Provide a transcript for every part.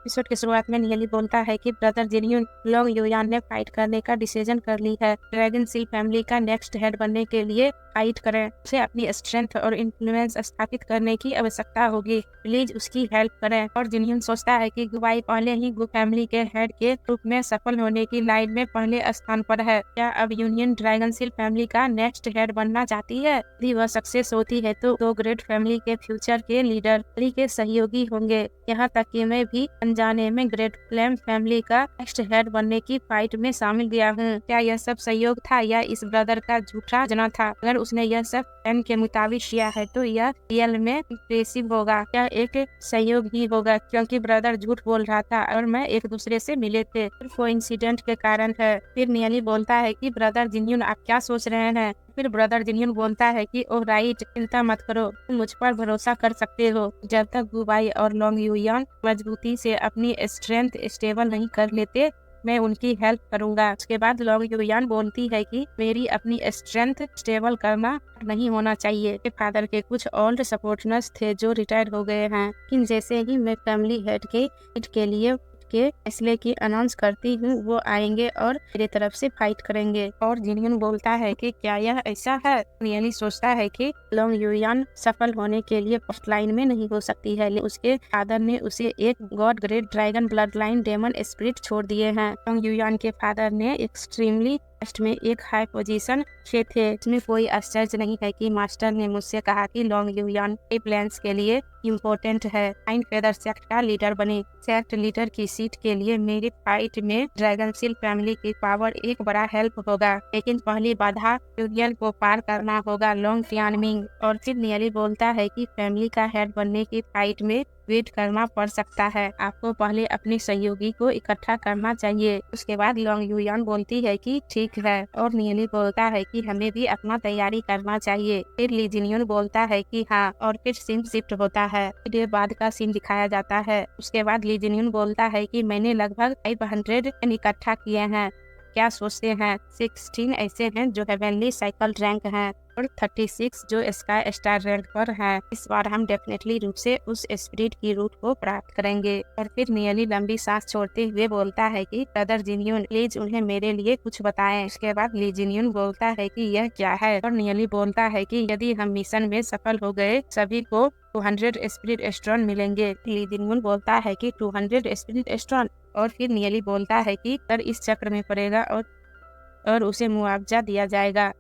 Episode की शुरुआत में नियली बोलता है कि ब्रदर जिन्यून लोंग युयान ने फाइट करने का डिसीजन कर ली है। ड्रैगन सील फैमिली का नेक्स्ट हेड बनने के लिए फाइट करें। उसे अपनी स्ट्रेंथ और इन्फ्लुएंस स्थापित करने की आवश्यकता होगी। प्लीज उसकी हेल्प करें। और जिन्यून सोचता है कि गुवाई पहले ही गु फैमिली के हेड के रूप में सफल होने की लाइन में पहले स्थान पर है। क्या अब यूनियन ड्रैगन सील फैमिली का नेक्स्ट हेड बनना चाहती है? यदि वह सक्सेस होती है तो ग्रेट फैमिली के फ्यूचर के लीडर के सहयोगी होंगे। यहाँ तक कि मैं भी अनजाने में ग्रेट फ्लेम फैमिली का नेक्स्ट हेड बनने की फाइट में शामिल गया हूँ। क्या यह सब सहयोग था या इस ब्रदर का झूठा जना था? अगर उसने यह सब प्लान के मुताबिक किया है तो यह रियल में इम्प्रेसिव होगा। यह एक सहयोग ही होगा क्योंकि ब्रदर झूठ बोल रहा था और मैं एक दूसरे से मिले थे। कोइंसिडेंट के कारण है। फिर नियली बोलता है कि ब्रदर जिन्यून आप क्या सोच रहे हैं? फिर ब्रदर जिन्यून बोलता है कि ओह राइट, चिंता मत करो, तुम मुझ पर भरोसा कर सकते हो। जब तक गुबाई और लोंग युयान मजबूती से अपनी स्ट्रेंथ स्टेबल नहीं कर लेते, मैं उनकी हेल्प करूंगा। उसके बाद लोंग युयान बोलती है कि मेरी अपनी स्ट्रेंथ स्टेबल करना नहीं होना चाहिए। मेरे फादर के कुछ ओल्ड सपोर्टर्स थे जो रिटायर हो गए हैं, लेकिन जैसे ही मैं फैमिली हेड के लिए के फैसले की अनाउंस करती हूँ, वो आएंगे और मेरे तरफ से फाइट करेंगे। और जिन्यून बोलता है कि क्या यह ऐसा है? नियली सोचता है कि लोंग युयान सफल होने के लिए फर्स्ट लाइन में नहीं हो सकती है, लेकिन उसके फादर ने उसे एक god great dragon blood line demon spirit छोड़ दिए हैं। लोंग युयान के फादर ने एक्सट्रीमली में एक हाई पोजीशन से थे। इसमें कोई आश्चर्य नहीं है कि मास्टर ने मुझसे कहा कि लोंग युयान के प्लान्स के लिए इम्पोर्टेंट है नाइन फेदर सेक्ट का लीडर बने। सेक्ट लीडर की सीट के लिए मेरी फाइट में ड्रैगन सील फैमिली की पावर एक बड़ा हेल्प होगा, लेकिन पहली बाधा यूनियन को पार करना होगा लोंग टियानमिंग। और फिर नियली बोलता है कि फैमिली का हेड बनने की फाइट में वेट करना पड़ सकता है। आपको पहले अपने सहयोगी को इकट्ठा करना चाहिए। उसके बाद लोंग युयान बोलती है कि ठीक है, और नियली बोलता है कि हमें भी अपना तैयारी करना चाहिए। फिर ली जिन्यून बोलता है कि हाँ, और फिर सीन शिफ्ट होता है। फिर बाद का सीन दिखाया जाता है। उसके बाद ली जिन्यून बोलता है कि मैंने लगभग 500 इकट्ठा किए हैं। क्या सोचते हैं? 16 ऐसे हैं जो हेवनली साइकिल रैंक हैं और 36 जो स्काई स्टार रैंक पर हैं। इस बार हम डेफिनेटली रूप से उस स्पिरिट की रूट को प्राप्त करेंगे। और फिर नियली लंबी सांस छोड़ते हुए बोलता है कि ब्रदर जिन्यून प्लीज उन्हें मेरे लिए कुछ बताएं। उसके बाद ली जिन्यून बोलता है कि यह क्या है, और नियली बोलता है कि यदि हम मिशन में सफल हो गए सभी को 200 स्पिरिट स्टोन मिलेंगे। ली जिन्यून बोलता है कि 200 स्पिरिट स्टोन, और फिर नियली बोलता है कि सर इस चक्र में पड़ेगा और उसे मुआवजा दिया जाएगा।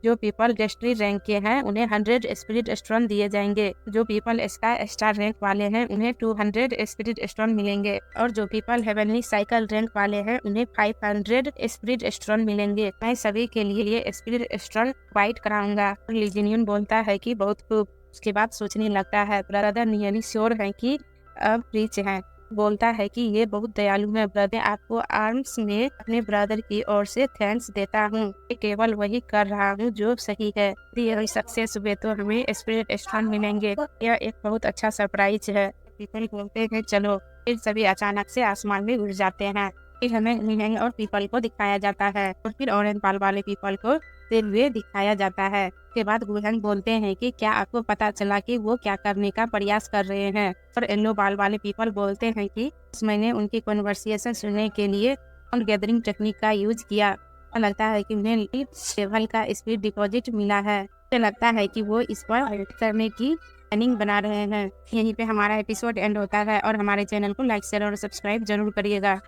जो पीपल डेस्ट्री रैंक के हैं उन्हें 100 स्पिरिट स्टोन दिए जाएंगे। जो पीपल स्काई स्टार रैंक वाले हैं उन्हें 200 स्पिरिट स्टोन मिलेंगे, और जो पीपल हेवनली साइकिल रैंक वाले हैं उन्हें 500 स्पिरिट स्टोन मिलेंगे। मैं सभी के लिए स्पिरिट स्टोन फाइट कराऊंगा। लीजिनियन बोलता है कि बहुत खूब। उसके बाद सोचने लगता है ब्रदर नियली श्योर है कि अब रिच है। बोलता है कि ये बहुत दयालु है ब्रदर, आपको आर्म्स में अपने ब्रदर की ओर से थैंक्स देता हूँ। मैं केवल वही कर रहा हूँ जो सही है। यदि यही सक्सेस हुए तो हमें स्पिरिट स्टोन मिलेंगे। यह एक बहुत अच्छा सरप्राइज है। पीपल बोलते हैं चलो। फिर सभी अचानक से आसमान में उड़ जाते हैं। फिर हमें लिंग और पीपल को दिखाया जाता है, और फिर ऑरेंज बाल वाले पीपल को हुए दिखाया जाता है। उसके बाद गुहन बोलते हैं कि क्या आपको पता चला कि वो क्या करने का प्रयास कर रहे हैं? और येलो बाल वाले पीपल बोलते हैं कि मैंने उनकी कन्वर्सेशन सुनने के लिए गैदरिंग टेक्निक का यूज किया। लगता है कि उन्हें लेवल का स्पीड डिपॉजिट मिला है। मुझे लगता है कि वो इस पर करने की प्लानिंग बना रहे हैं। यहीं पे हमारा एपिसोड एंड होता है, और हमारे चैनल को लाइक शेयर और सब्सक्राइब जरूर करिएगा।